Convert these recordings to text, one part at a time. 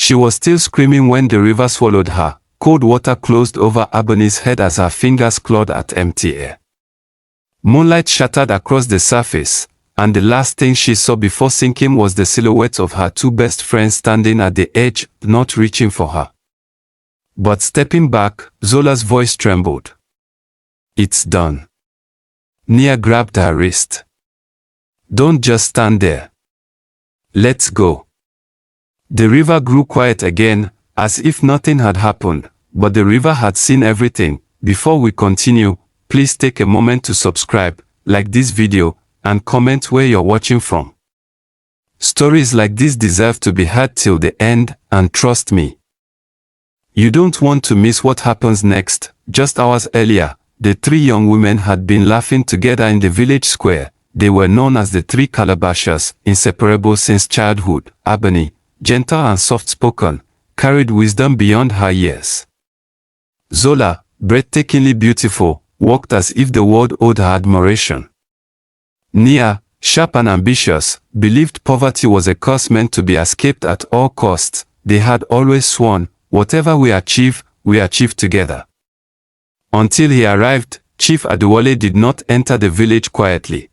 She was still screaming when the river swallowed her. Cold water closed over Abony's head as her fingers clawed at empty air. Moonlight shattered across the surface, and the last thing she saw before sinking was the silhouette of her two best friends standing at the edge, not reaching for her. But stepping back, Zola's voice trembled. "It's done." Nia grabbed her wrist. "Don't just stand there. Let's go." The river grew quiet again, as if nothing had happened, but the river had seen everything. Before we continue, please take a moment to subscribe, like this video, and comment where you're watching from. Stories like this deserve to be heard till the end, and trust me, you don't want to miss what happens next. Just hours earlier, the three young women had been laughing together in the village square. They were known as the three Calabashas, inseparable since childhood. Abony, gentle and soft-spoken, carried wisdom beyond her years. Zola, breathtakingly beautiful, walked as if the world owed her admiration. Nia, sharp and ambitious, believed poverty was a curse meant to be escaped at all costs. They had always sworn, whatever we achieve together. Until he arrived, Chief Adewale did not enter the village quietly.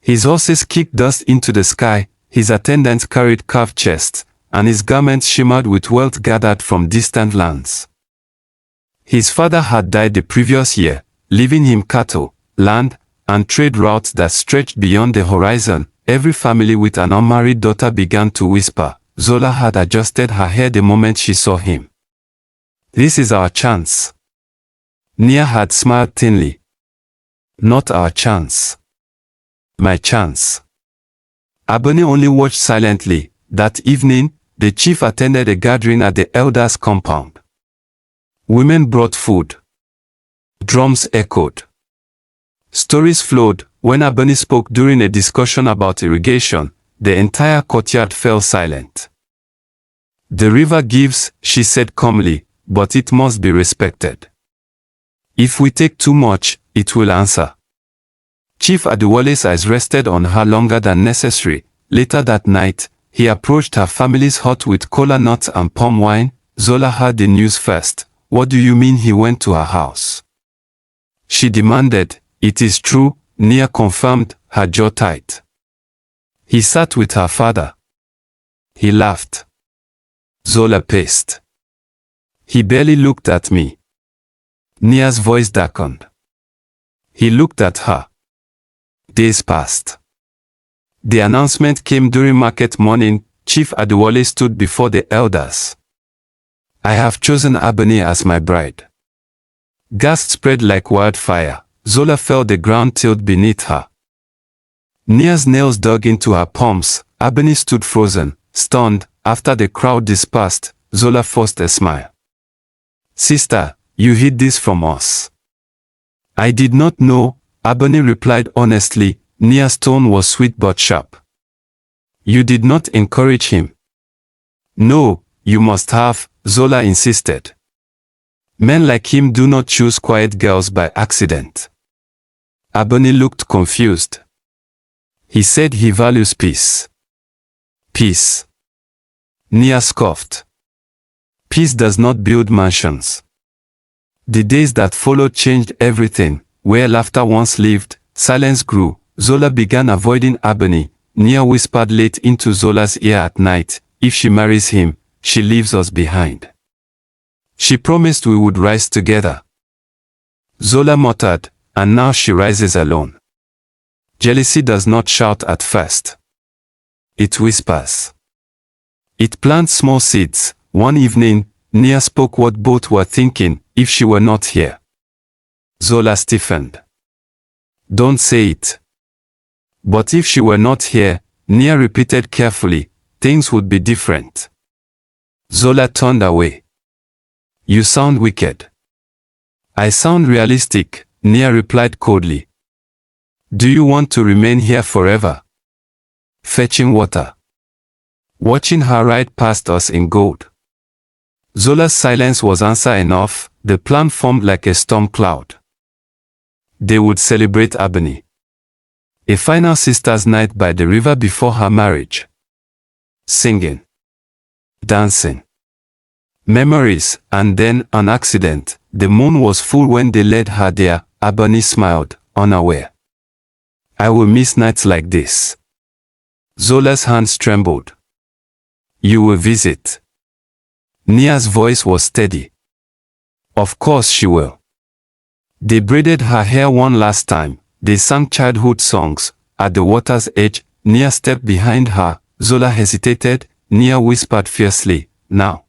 His horses kicked dust into the sky, his attendants carried carved chests, and his garments shimmered with wealth gathered from distant lands. His father had died the previous year, leaving him cattle, land, and trade routes that stretched beyond the horizon. Every family with an unmarried daughter began to whisper. Zola had adjusted her hair the moment she saw him. "This is our chance." Nia had smiled thinly. "Not our chance. My chance." Abony only watched silently. That evening, the chief attended a gathering at the elders' compound. Women brought food. Drums echoed. Stories flowed. When Abony spoke during a discussion about irrigation, the entire courtyard fell silent. "The river gives," she said calmly, "but it must be respected. If we take too much, it will answer." Chief Adewale's eyes rested on her longer than necessary. Later that night, he approached her family's hut with kola nuts and palm wine. Zola heard the news first. "What do you mean he went to her house?" she demanded. "It is true," Nia confirmed, her jaw tight. "He sat with her father." "He laughed." Zola paced. "He barely looked at me." Nia's voice darkened. "He looked at her." Days passed. The announcement came during market morning. Chief Adewale stood before the elders. "I have chosen Abony as my bride." Gasps spread like wildfire. Zola felt the ground tilt beneath her. Nia's nails dug into her palms. Abony stood frozen, stunned. After the crowd dispersed, Zola forced a smile. "Sister, you hid this from us." "I did not know," Abony replied honestly. Nia's tone was sweet but sharp. "You did not encourage him." "No, you must have," Zola insisted. "Men like him do not choose quiet girls by accident." Abony looked confused. "He said he values peace." "Peace?" Nia scoffed. "Peace does not build mansions." The days that followed changed everything. Where laughter once lived, silence grew. Zola began avoiding Abony. Nia whispered late into Zola's ear at night, "If she marries him, she leaves us behind. She promised we would rise together." Zola muttered, "And now she rises alone." Jealousy does not shout at first. It whispers. It plants small seeds. One evening, Nia spoke what both were thinking. "If she were not here." Zola stiffened. "Don't say it." "But if she were not here," Nia repeated carefully, "things would be different." Zola turned away. "You sound wicked." "I sound realistic," Nia replied coldly. "Do you want to remain here forever? Fetching water? Watching her ride past us in gold?" Zola's silence was answer enough. The plan formed like a storm cloud. They would celebrate Abony. A final sisters' night by the river before her marriage. Singing, dancing. Memories, and then, an accident. The moon was full when they led her there. Abony smiled, unaware. I will miss nights like this. Zola's hands trembled. You will visit. Nia's voice was steady. Of course she will. They braided her hair one last time. They sang childhood songs. At the water's edge, Nia stepped behind her. Zola hesitated. Nia whispered fiercely, now.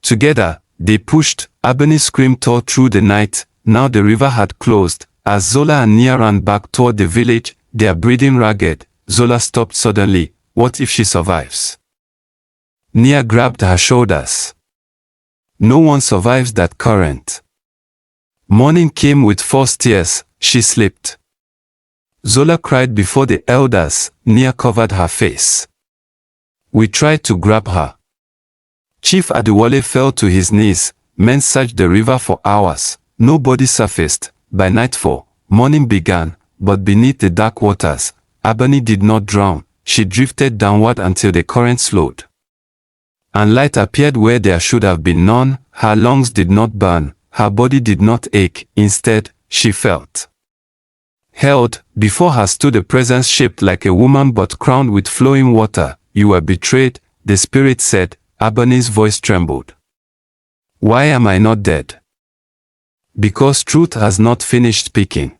Together, they pushed. Abony screamed tore through the night. Now the river had closed. As Zola and Nia ran back toward the village, their breathing ragged, Zola stopped suddenly. What if she survives? Nia grabbed her shoulders. No one survives that current. Morning came with forced tears. She slipped. Zola cried before the elders. Nia covered her face. We tried to grab her. Chief Adewale fell to his knees. Men searched the river for hours. Nobody surfaced. By nightfall, morning began, but beneath the dark waters, Abony did not drown. She drifted downward until the current slowed. And light appeared where there should have been none. Her lungs did not burn. Her body did not ache. Instead, she felt held. Before her stood a presence shaped like a woman but crowned with flowing water. You were betrayed, the spirit said. Abony's voice trembled. Why am I not dead? Because truth has not finished speaking.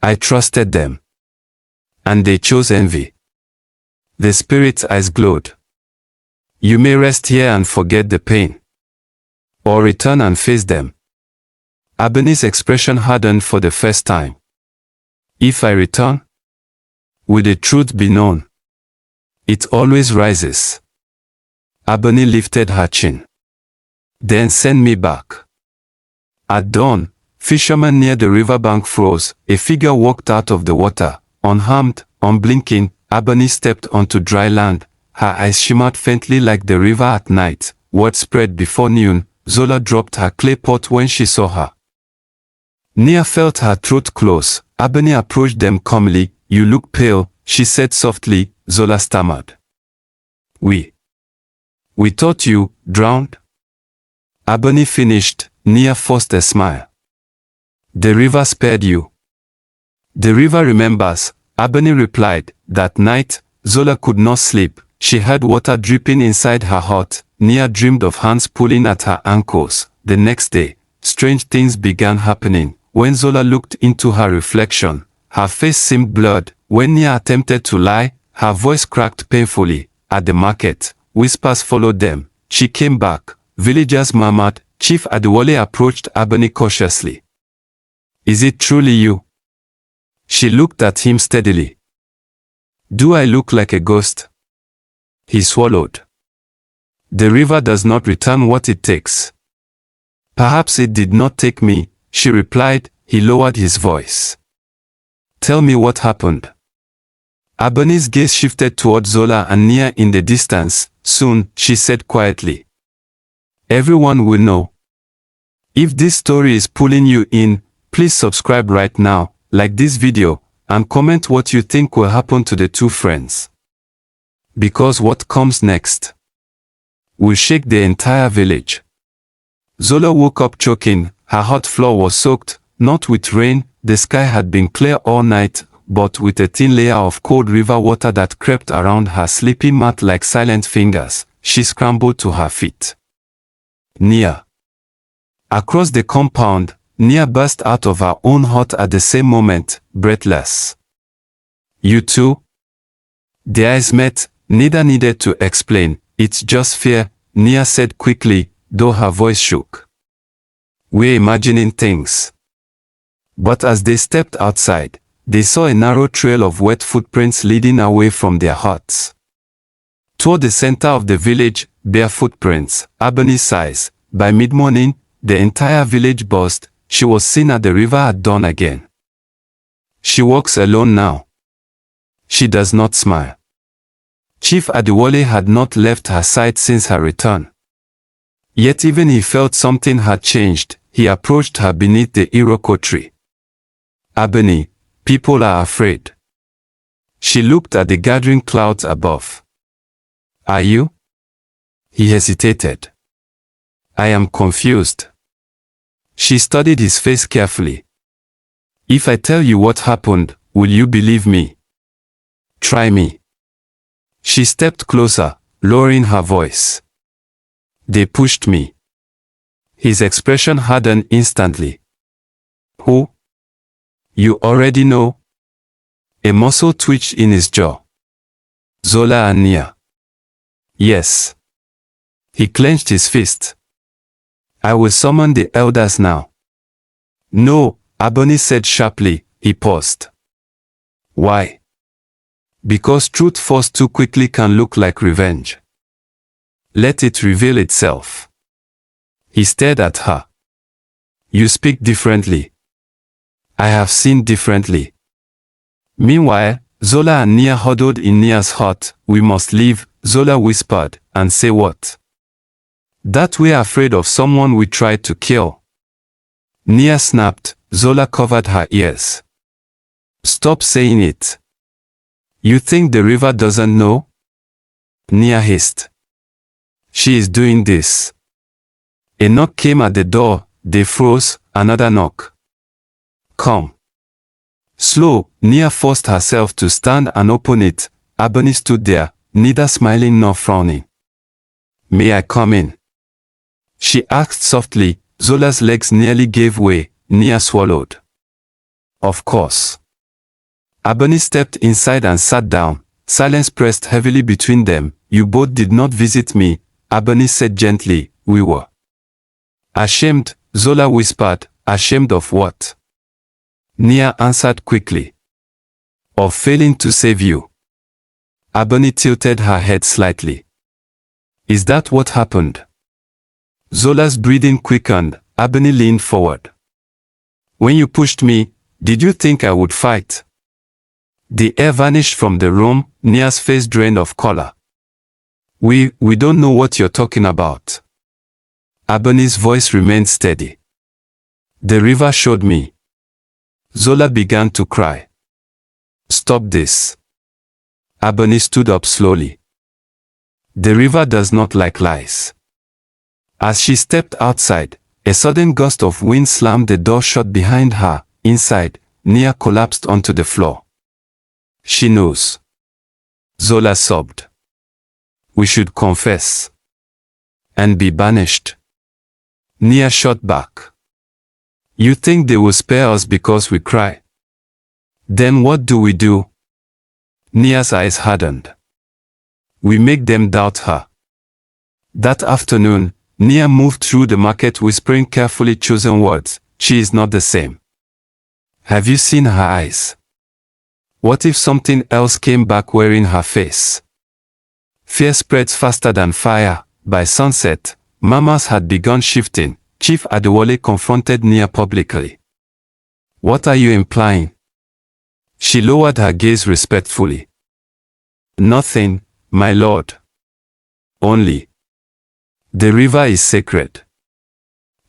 I trusted them. And they chose envy. The spirit's eyes glowed. You may rest here and forget the pain. Or return and face them. Abony's expression hardened for the first time. If I return, will the truth be known? It always rises. Abony lifted her chin. Then send me back. At dawn, fishermen near the riverbank froze. A figure walked out of the water. Unharmed, unblinking, Abony stepped onto dry land. Her eyes shimmered faintly like the river at night. Word spread before noon. Zola dropped her clay pot when she saw her. Nia felt her throat close. Abony approached them calmly. You look pale, she said softly. Zola stammered. We thought you drowned? Abony finished. Nia forced a smile. The river spared you. The river remembers, Abony replied. That night, Zola could not sleep. She heard water dripping inside her heart. Nia dreamed of hands pulling at her ankles. The next day, strange things began happening. When Zola looked into her reflection, her face seemed blurred. When Nia attempted to lie, her voice cracked painfully. At the market, whispers followed them. She came back. Villagers murmured. Chief Adewale approached Abony cautiously. Is it truly you? She looked at him steadily. Do I look like a ghost? He swallowed. The river does not return what it takes. Perhaps it did not take me, she replied. He lowered his voice. Tell me what happened. Abony's gaze shifted toward Zola and Nia in the distance. Soon, she said quietly. Everyone will know. If this story is pulling you in, please subscribe right now, like this video, and comment what you think will happen to the two friends. Because what comes next will shake the entire village. Zola woke up choking. Her hot floor was soaked, not with rain. The sky had been clear all night, but with a thin layer of cold river water that crept around her sleeping mat like silent fingers. She scrambled to her feet. Nia. Across the compound, Nia burst out of her own hut at the same moment, breathless. You too? Their eyes met. Neither needed to explain. It's just fear, Nia said quickly, though her voice shook. We're imagining things. But as they stepped outside, they saw a narrow trail of wet footprints leading away from their huts. Toward the center of the village, bare footprints, Abony's size. By mid-morning, the entire village buzzed. She was seen at the river at dawn again. She walks alone now. She does not smile. Chief Adewale had not left her side since her return. Yet even he felt something had changed. He approached her beneath the iroko tree. Abony, people are afraid. She looked at the gathering clouds above. Are you? He hesitated. I am confused. She studied his face carefully. If I tell you what happened, will you believe me? Try me. She stepped closer, lowering her voice. They pushed me. His expression hardened instantly. Who? You already know? A muscle twitched in his jaw. Zola and Nia. Yes. He clenched his fist. I will summon the elders now. No, Abony said sharply. He paused. Why? Because truth forced too quickly can look like revenge. Let it reveal itself. He stared at her. You speak differently. I have seen differently. Meanwhile, Zola and Nia huddled in Nia's hut. We must leave, Zola whispered, and say what? That we're afraid of someone we tried to kill. Nia snapped. Zola covered her ears. Stop saying it. You think the river doesn't know? Nia hissed. She is doing this. A knock came at the door. They froze. Another knock. Come. Slow, Nia forced herself to stand and open it. Abony stood there, neither smiling nor frowning. May I come in? She asked softly. Zola's legs nearly gave way. Nia swallowed. Of course. Abony stepped inside and sat down. Silence pressed heavily between them. You both did not visit me, Abony said gently. We were. Ashamed, Zola whispered. Ashamed of what? Nia answered quickly. Of failing to save you. Abony tilted her head slightly. Is that what happened? Zola's breathing quickened. Abony leaned forward. When you pushed me, did you think I would fight? The air vanished from the room. Nia's face drained of color. We don't know what you're talking about. Abony's voice remained steady. The river showed me. Zola began to cry. Stop this. Abony stood up slowly. The river does not like lies. As she stepped outside, a sudden gust of wind slammed the door shut behind her. Inside, Nia collapsed onto the floor. She knows. Zola sobbed. We should confess. And be banished. Nia shot back. You think they will spare us because we cry? Then what do we do? Nia's eyes hardened. We make them doubt her. That afternoon, Nia moved through the market whispering carefully chosen words. She is not the same. Have you seen her eyes? What if something else came back wearing her face? Fear spreads faster than fire. By sunset, murmurs had begun shifting. Chief Adewale confronted Nia publicly. What are you implying? She lowered her gaze respectfully. Nothing, my lord. Only. The river is sacred.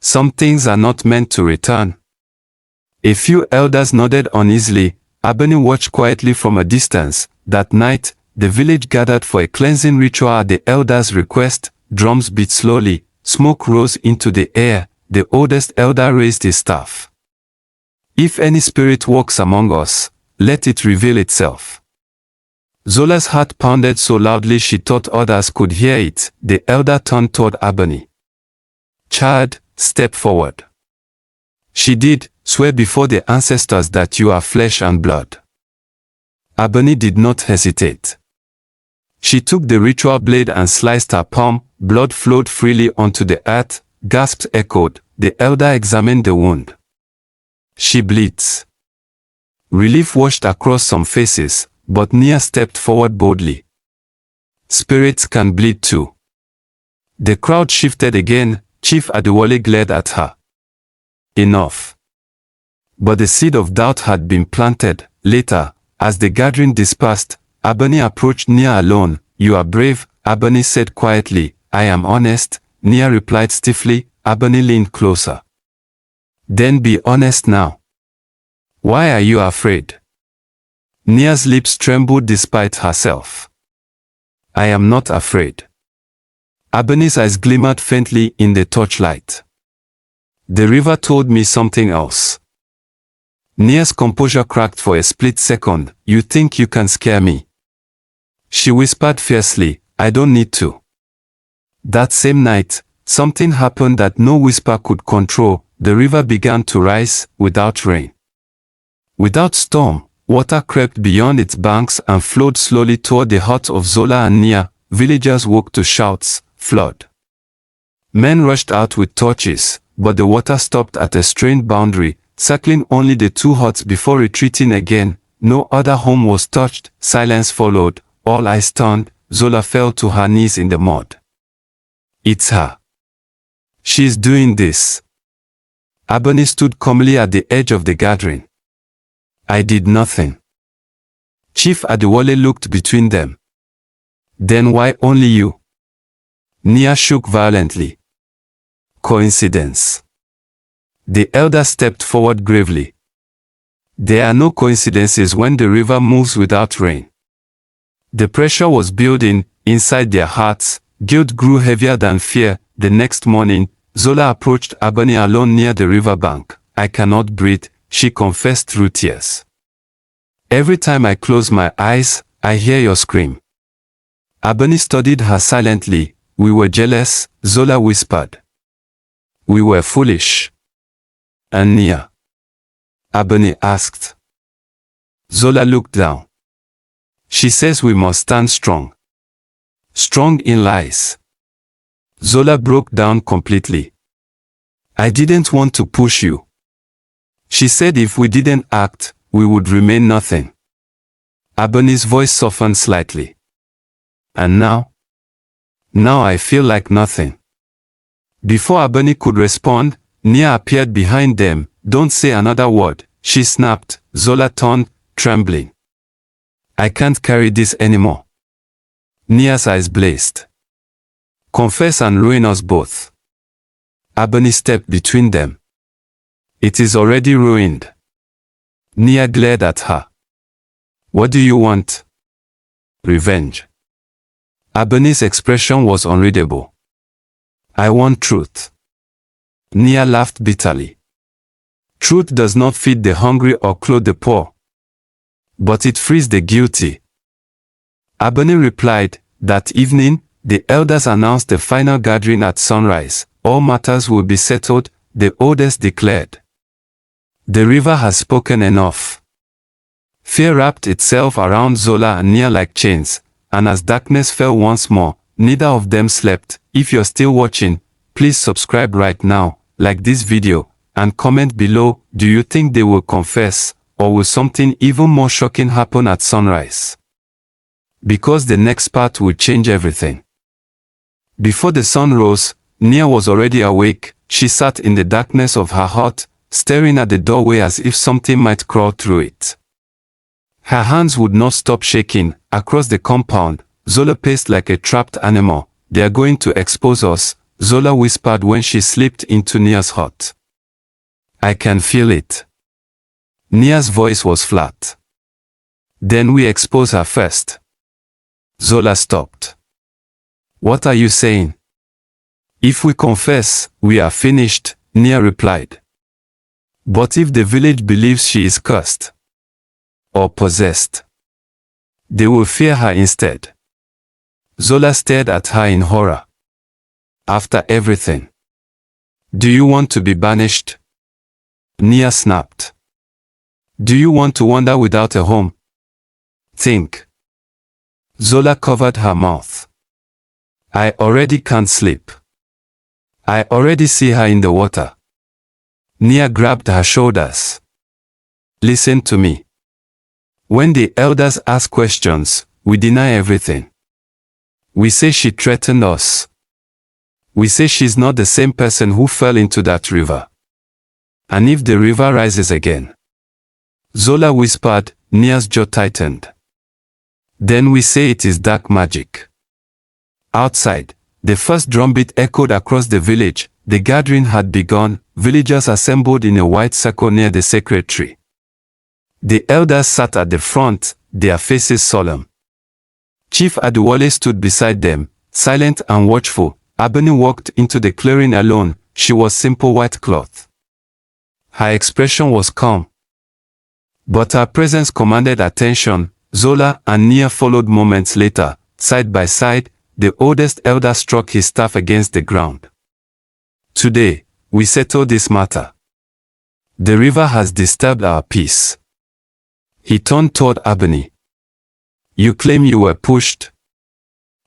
Some things are not meant to return. A few elders nodded uneasily. Abony watched quietly from a distance. That night, the village gathered for a cleansing ritual at the elders' request. Drums beat slowly. Smoke rose into the air. The oldest elder raised his staff. If any spirit walks among us, let it reveal itself. Zola's heart pounded so loudly she thought others could hear it. The elder turned toward Abony. Child, step forward. She did. Swear before the ancestors that you are flesh and blood. Abony did not hesitate. She took the ritual blade and sliced her palm. Blood flowed freely onto the earth. Gasps echoed. The elder examined the wound. She bleeds. Relief washed across some faces, but Nia stepped forward boldly. Spirits can bleed too. The crowd shifted again. Chief Adewale glared at her. Enough. But the seed of doubt had been planted. Later, as the gathering dispersed, Abony approached Nia alone. You are brave, Abony said quietly. I am honest, Nia replied stiffly. Abony leaned closer. Then be honest now. Why are you afraid? Nia's lips trembled despite herself. I am not afraid. Abony's eyes glimmered faintly in the torchlight. The river told me something else. Nia's composure cracked for a split second. You think you can scare me? She whispered fiercely, I don't need to. That same night, something happened that no whisper could control. The river began to rise, without rain. Without storm, water crept beyond its banks and flowed slowly toward the huts of Zola and Nia. Villagers woke to shouts, flood. Men rushed out with torches, but the water stopped at a strained boundary, circling only the two huts before retreating again. No other home was touched. Silence followed. All eyes turned. Zola fell to her knees in the mud. It's her. She's doing this. Abony stood calmly at the edge of the gathering. I did nothing. Chief Adewale looked between them. Then why only you? Nia shook violently. Coincidence. The elder stepped forward gravely. There are no coincidences when the river moves without rain. The pressure was building inside their hearts. Guilt grew heavier than fear. The next morning, Zola approached Abony alone near the riverbank. I cannot breathe, she confessed through tears. Every time I close my eyes, I hear your scream. Abony studied her silently. We were jealous, Zola whispered. We were foolish. And Nia? Abony asked. Zola looked down. She says we must stand strong. Strong in lies. Zola broke down completely. I didn't want to push you. She said if we didn't act, we would remain nothing. Abony's voice softened slightly. And now? Now I feel like nothing. Before Abony could respond, Nia appeared behind them. Don't say another word, she snapped. Zola turned, trembling. I can't carry this anymore. Nia's eyes blazed. Confess and ruin us both. Abony stepped between them. It is already ruined. Nia glared at her. What do you want? Revenge. Abony's expression was unreadable. I want truth. Nia laughed bitterly. Truth does not feed the hungry or clothe the poor. But it frees the guilty. Abony replied. That evening, the elders announced the final gathering at sunrise. All matters will be settled, the oldest declared. The river has spoken enough. Fear wrapped itself around Zola and Nia like chains, and as darkness fell once more, neither of them slept. If you're still watching, please subscribe right now, like this video, and comment below. Do you think they will confess, or will something even more shocking happen at sunrise? Because the next part will change everything. Before the sun rose, Nia was already awake. She sat in the darkness of her hut, staring at the doorway as if something might crawl through it. Her hands would not stop shaking. Across the compound, Zola paced like a trapped animal. They are going to expose us, Zola whispered when she slipped into Nia's hut. I can feel it. Nia's voice was flat. Then we expose her first. Zola stopped. What are you saying? If we confess, we are finished, Nia replied. But if the village believes she is cursed or possessed, they will fear her instead. Zola stared at her in horror. After everything, do you want to be banished? Nia snapped. Do you want to wander without a home? Think. Zola covered her mouth. I already can't sleep. I already see her in the water. Nia grabbed her shoulders. Listen to me. When the elders ask questions, we deny everything. We say she threatened us. We say she's not the same person who fell into that river. And if the river rises again? Zola whispered. Nia's jaw tightened. Then we say it is dark magic. Outside, the first drumbeat echoed across the village. The gathering had begun. Villagers assembled in a wide circle near the sacred tree. The elders sat at the front, their faces solemn. Chief Adewale stood beside them, silent and watchful. Abony walked into the clearing alone. She was simple white cloth. Her expression was calm, but her presence commanded attention. Zola and Nia followed moments later. Side by side, the oldest elder struck his staff against the ground. Today, we settle this matter. The river has disturbed our peace. He turned toward Abony. You claim you were pushed?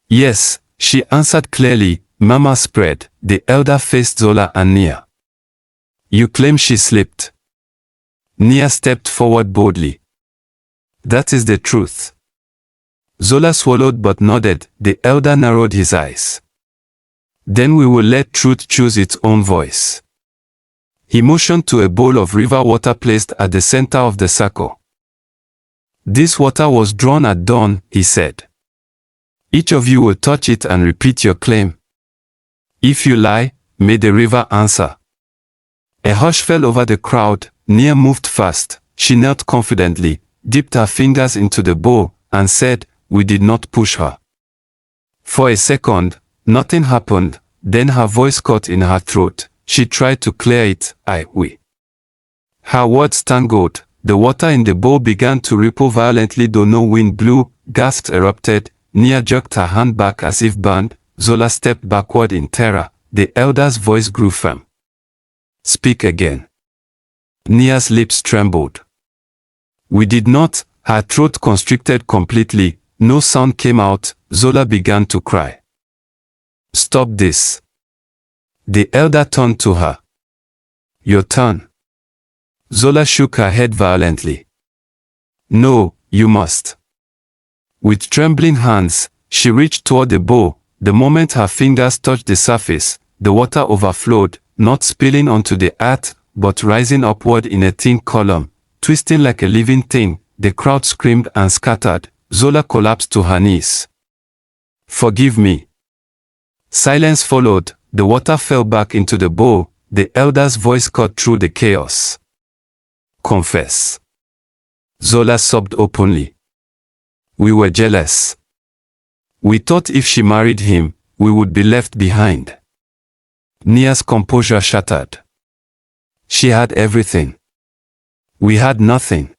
Yes, she answered clearly. Mama spread. The elder faced Zola and Nia. You claim she slipped? Nia stepped forward boldly. That is the truth. Zola swallowed but nodded. The elder narrowed his eyes. Then we will let truth choose its own voice. He motioned to a bowl of river water placed at the center of the circle. This water was drawn at dawn, he said. Each of you will touch it and repeat your claim. If you lie, may the river answer. A hush fell over the crowd. Nia moved fast. She knelt confidently, dipped her fingers into the bowl, and said, We did not push her. For a second, nothing happened. Then her voice caught in her throat. She tried to clear it. We. Her words tangled. The water in the bowl began to ripple violently though no wind blew. Gasps erupted. Nia jerked her hand back as if burned. Zola stepped backward in terror. The elder's voice grew firm. Speak again. Nia's lips trembled. We did not. Her throat constricted completely. No sound came out. Zola began to cry. Stop this. The elder turned to her. Your turn. Zola shook her head violently. No, you must. With trembling hands, she reached toward the bowl. The moment her fingers touched the surface, the water overflowed, not spilling onto the earth, but rising upward in a thin column, twisting like a living thing. The crowd screamed and scattered. Zola collapsed to her knees. Forgive me. Silence followed. The water fell back into the bowl. The elder's voice cut through the chaos. Confess. Zola sobbed openly. We were jealous. We thought if she married him, we would be left behind. Nia's composure shattered. She had everything. We had nothing.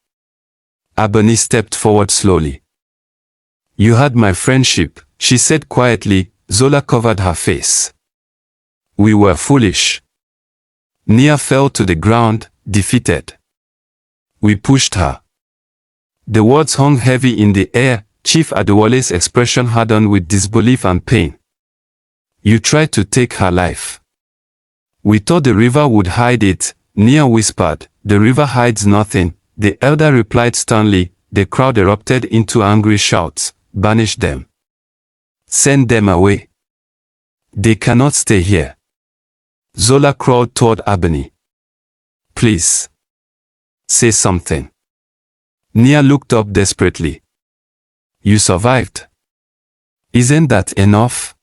Abony stepped forward slowly. You had my friendship, she said quietly. Zola covered her face. We were foolish. Nia fell to the ground, defeated. We pushed her. The words hung heavy in the air. Chief Adewole's expression hardened with disbelief and pain. You tried to take her life. We thought the river would hide it, Nia whispered. The river hides nothing, the elder replied sternly. The crowd erupted into angry shouts. Banish them. Send them away. They cannot stay here. Zola crawled toward Abony. Please. Say something. Nia looked up desperately. You survived. Isn't that enough?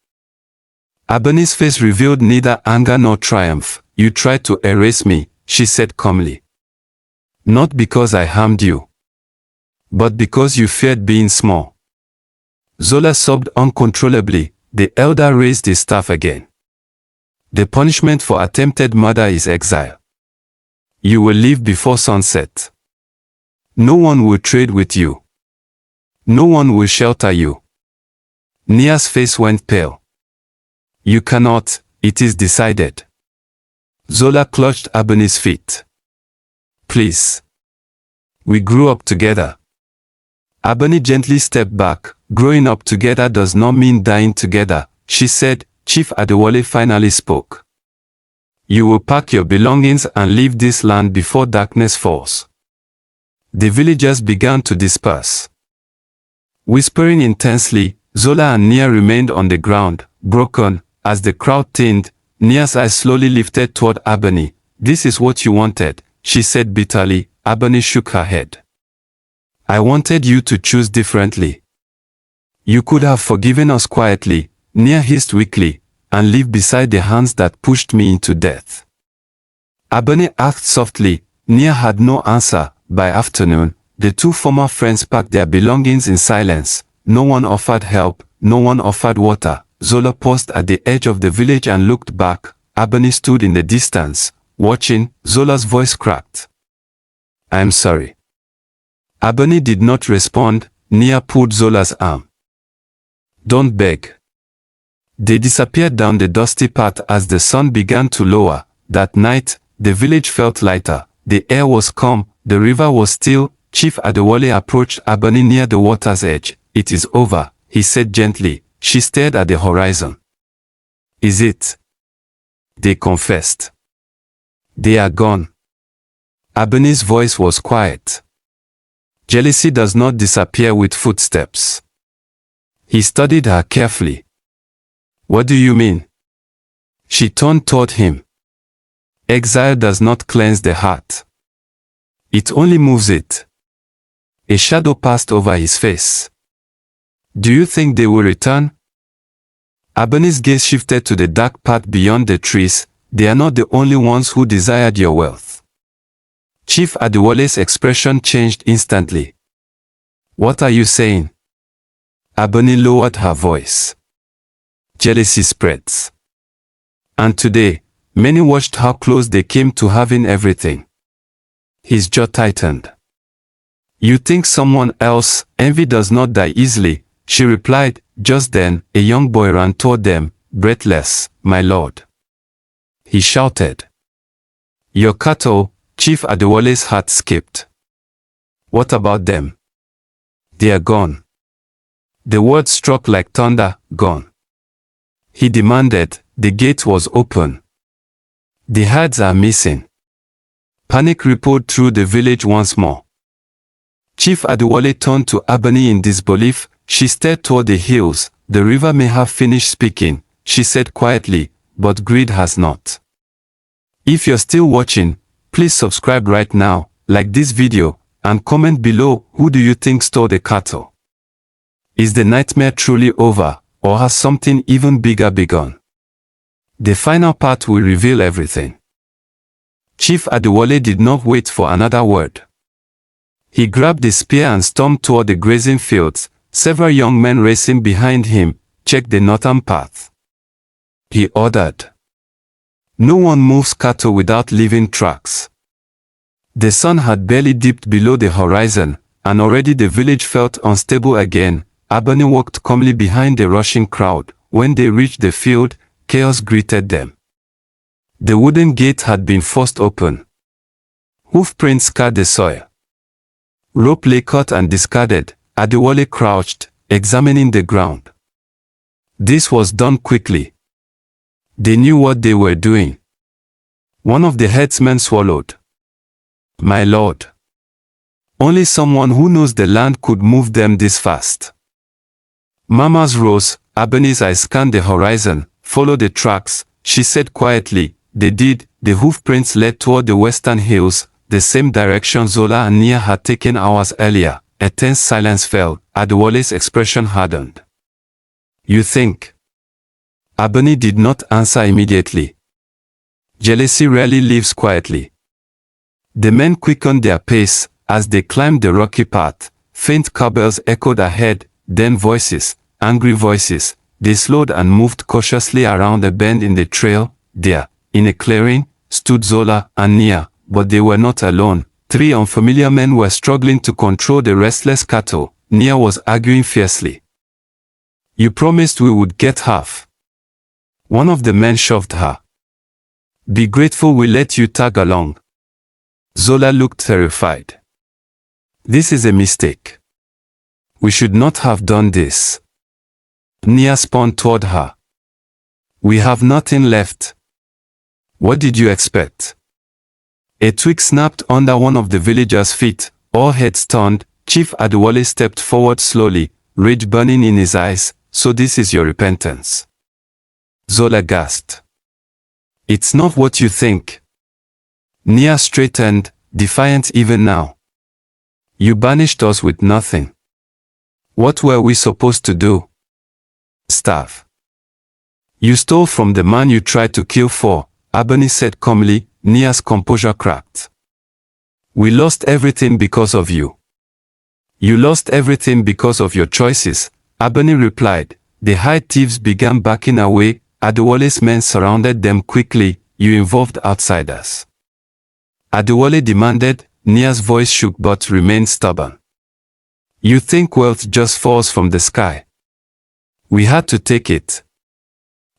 Abony's face revealed neither anger nor triumph. You tried to erase me, she said calmly. Not because I harmed you, but because you feared being small. Zola sobbed uncontrollably. The elder raised his staff again. The punishment for attempted murder is exile. You will leave before sunset. No one will trade with you. No one will shelter you. Nia's face went pale. You cannot, it is decided. Zola clutched Abony's feet. Please. We grew up together. Abony gently stepped back. Growing up together does not mean dying together, she said. Chief Adewole finally spoke. You will pack your belongings and leave this land before darkness falls. The villagers began to disperse. Whispering intensely, Zola and Nia remained on the ground, broken. As the crowd thinned, Nia's eyes slowly lifted toward Abony. This is what you wanted, she said bitterly. Abony shook her head. I wanted you to choose differently. You could have forgiven us quietly, Nia hissed weakly, and live beside the hands that pushed me into death. Abony asked softly. Nia had no answer. By afternoon, the two former friends packed their belongings in silence. No one offered help, no one offered water. Zola paused at the edge of the village and looked back. Abony stood in the distance, watching. Zola's voice cracked. "I'm sorry." Abony did not respond. Nia pulled Zola's arm. "Don't beg." They disappeared down the dusty path as the sun began to lower. That night, the village felt lighter. The air was calm, the river was still. Chief Adewale approached Abony near the water's edge. "It is over," he said gently. She stared at the horizon. "Is it?" They confessed. "They are gone." Abony's voice was quiet. "Jealousy does not disappear with footsteps." He studied her carefully. "What do you mean?" She turned toward him. "Exile does not cleanse the heart. It only moves it." A shadow passed over his face. "Do you think they will return?" Abony's gaze shifted to the dark path beyond the trees. "They are not the only ones who desired your wealth." Chief Adewale's expression changed instantly. "What are you saying?" Abony lowered her voice. "Jealousy spreads. And today, many watched how close they came to having everything." His jaw tightened. "You think someone else, envy does not die easily," she replied. Just then, a young boy ran toward them, breathless. "My lord!" he shouted. "Your cattle?" Chief Adewale's heart skipped. "What about them?" "They are gone." The word struck like thunder. "Gone." He demanded. The gate was open. "The herds are missing." Panic rippled through the village once more. Chief Adewale turned to Abony in disbelief. She stared toward the hills. "The river may have finished speaking," she said quietly, "but greed has not." If you're still watching, please subscribe right now, like this video, and comment below. Who do you think stole the cattle? Is the nightmare truly over, or has something even bigger begun? The final part will reveal everything. Chief Adewale did not wait for another word. He grabbed the spear and stormed toward the grazing fields. Several young men racing behind him. "Check the northern path," he ordered. "No one moves cattle without leaving tracks." The sun had barely dipped below the horizon, and already the village felt unstable again. Abony walked calmly behind the rushing crowd. When they reached the field, chaos greeted them. The wooden gate had been forced open. Hoofprints scarred the soil. Rope lay cut and discarded. Adewale crouched, examining the ground. This was done quickly. They knew what they were doing. One of the headsmen swallowed. "My lord. Only someone who knows the land could move them this fast." Murmurs rose. Abony's eyes scanned the horizon. "Follow the tracks," she said quietly. They did. The hoofprints led toward the western hills, the same direction Zola and Nia had taken hours earlier. A tense silence fell. Adewale's expression hardened. "You think?" Abony did not answer immediately. Jealousy rarely lives quietly. The men quickened their pace. As they climbed the rocky path, faint cowbells echoed ahead, then voices, angry voices. They slowed and moved cautiously around a bend in the trail. There, in a clearing, stood Zola and Nia, but they were not alone. 3 unfamiliar men were struggling to control the restless cattle. Nia was arguing fiercely. "You promised we would get half." One of the men shoved her. "Be grateful we let you tag along." Zola looked terrified. "This is a mistake. We should not have done this." Nia spun toward her. "We have nothing left." "What did you expect?" A twig snapped under one of the villagers' feet. All heads turned. Chief Adewale stepped forward slowly, rage burning in his eyes. "So this is your repentance?" Zola gasped. "It's not what you think." Nia straightened, defiant even now. "You banished us with nothing. What were we supposed to do? Starve? You stole from the man you tried to kill for," Abony said calmly. Nia's composure cracked. "We lost everything because of you." "You lost everything because of your choices," Abony replied. the hide thieves began backing away. Adewale's men surrounded them quickly. You involved outsiders. Adewale demanded. Nia's voice shook but remained stubborn. You think wealth just falls from the sky? We had to take it.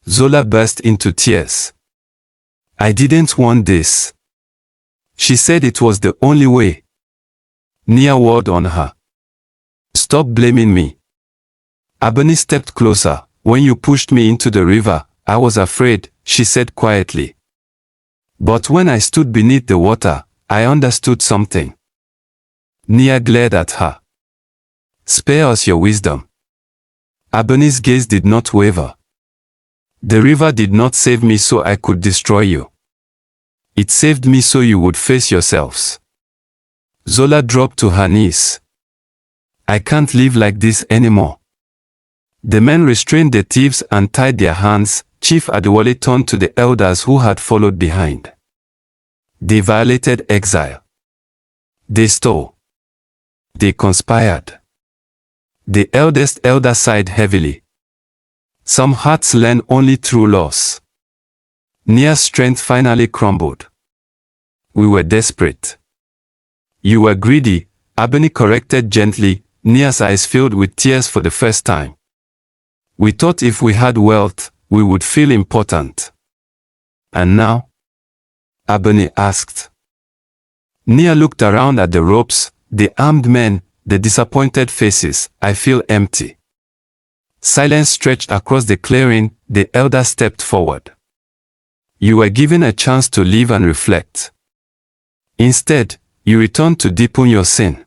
Zola burst into tears. I didn't want this. She said it was the only way. Nia warred on her. Stop blaming me. Abony stepped closer. When you pushed me into the river, I was afraid, she said quietly. But when I stood beneath the water, I understood something. Nia glared at her. Spare us your wisdom. Abony's gaze did not waver. The river did not save me so I could destroy you. It saved me so you would face yourselves. Zola dropped to her knees. I can't live like this anymore. The men restrained the thieves and tied their hands. Chief Adewale turned to the elders who had followed behind. They violated exile. They stole. They conspired. The eldest elder sighed heavily. Some hearts learn only through loss. Nia's strength finally crumbled. We were desperate. You were greedy, Abony corrected gently. Nia's eyes filled with tears for the first time. We thought if we had wealth, we would feel important. And now? Abony asked. Nia looked around at the ropes, the armed men, the disappointed faces. I feel empty. Silence stretched across the clearing. The elder stepped forward. You were given a chance to live and reflect. Instead, you returned to deepen your sin.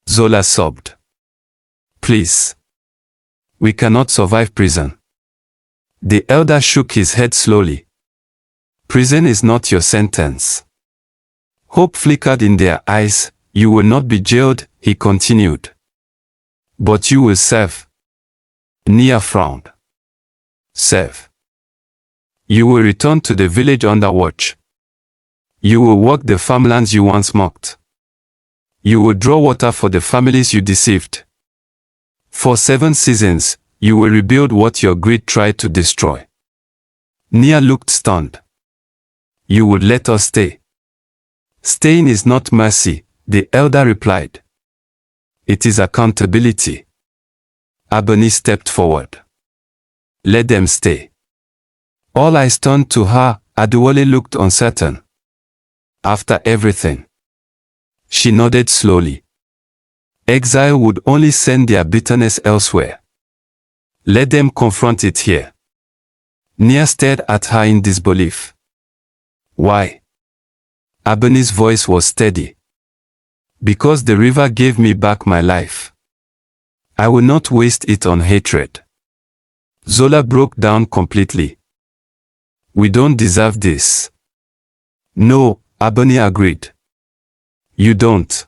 Zola sobbed. Please. We cannot survive prison. The elder shook his head slowly. Prison is not your sentence. Hope flickered in their eyes. You will not be jailed, he continued. But you will serve. Nia frowned. Serve. You will return to the village under watch. You will work the farmlands you once mocked. You will draw water for the families you deceived. For 7 seasons, you will rebuild what your greed tried to destroy. Nia looked stunned. You would let us stay. Staying is not mercy, the elder replied. It is accountability. Abony stepped forward. Let them stay. All eyes turned to her. Adewale looked uncertain. After everything. She nodded slowly. Exile would only send their bitterness elsewhere. Let them confront it here. Nia stared at her in disbelief. Why? Abony's voice was steady. Because the river gave me back my life. I will not waste it on hatred. Zola broke down completely. We don't deserve this. No, Abony agreed. You don't.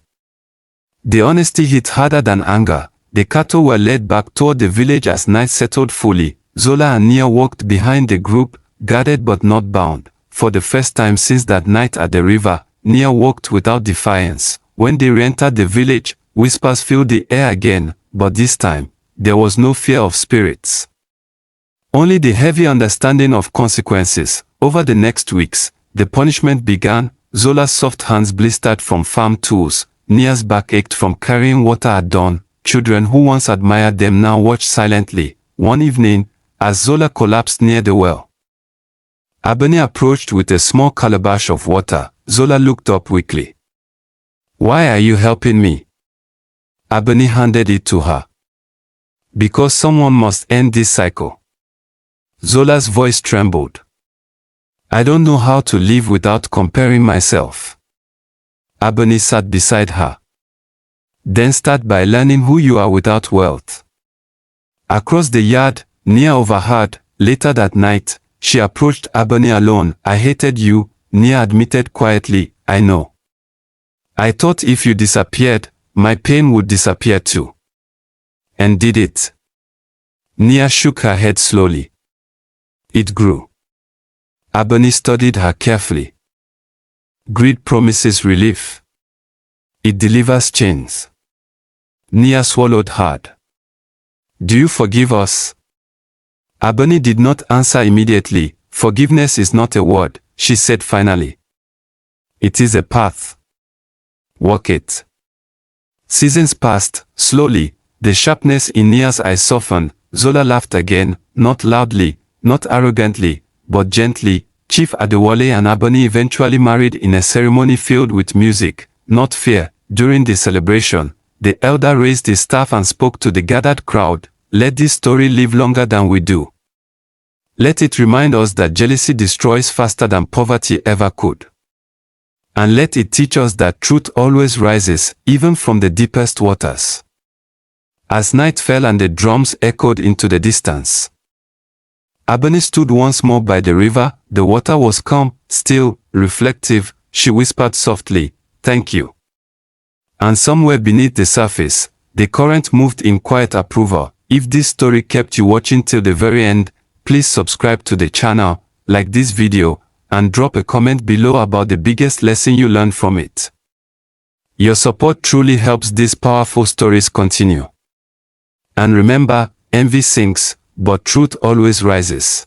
The honesty hit harder than anger. The cattle were led back toward the village as night settled fully. Zola and Nia walked behind the group, guarded but not bound. For the first time since that night at the river, Nia walked without defiance. When they re-entered the village, whispers filled the air again, but this time, there was no fear of spirits. Only the heavy understanding of consequences. Over the next weeks, the punishment began. Zola's soft hands blistered from farm tools. Nia's back ached from carrying water at dawn. Children who once admired them now watched silently. One evening, as Zola collapsed near the well, Abony approached with a small calabash of water. Zola looked up weakly. Why are you helping me? Abony handed it to her. Because someone must end this cycle. Zola's voice trembled. I don't know how to live without comparing myself. Abony sat beside her. Then start by learning who you are without wealth. Across the yard, Nia overheard. Later that night, she approached Abony alone. I hated you, Nia admitted quietly. I know. I thought if you disappeared, my pain would disappear too. And did it? Nia shook her head slowly. It grew. Abony studied her carefully. Greed promises relief. It delivers chains. Nia swallowed hard. Do you forgive us? Abony did not answer immediately. Forgiveness is not a word, she said finally. It is a path. Walk it. Seasons passed, slowly. The sharpness in Nia's eyes softened. Zola laughed again, not loudly, not arrogantly, but gently. Chief Adewale and Abony eventually married in a ceremony filled with music, not fear. During the celebration, the elder raised his staff and spoke to the gathered crowd. Let this story live longer than we do. Let it remind us that jealousy destroys faster than poverty ever could. And let it teach us that truth always rises, even from the deepest waters. As night fell and the drums echoed into the distance, Abony stood once more by the river. The water was calm, still, reflective. She whispered softly, "Thank you." And somewhere beneath the surface, the current moved in quiet approval. If this story kept you watching till the very end, please subscribe to the channel, like this video, and drop a comment below about the biggest lesson you learned from it. Your support truly helps these powerful stories continue. And remember, envy sinks, but truth always rises.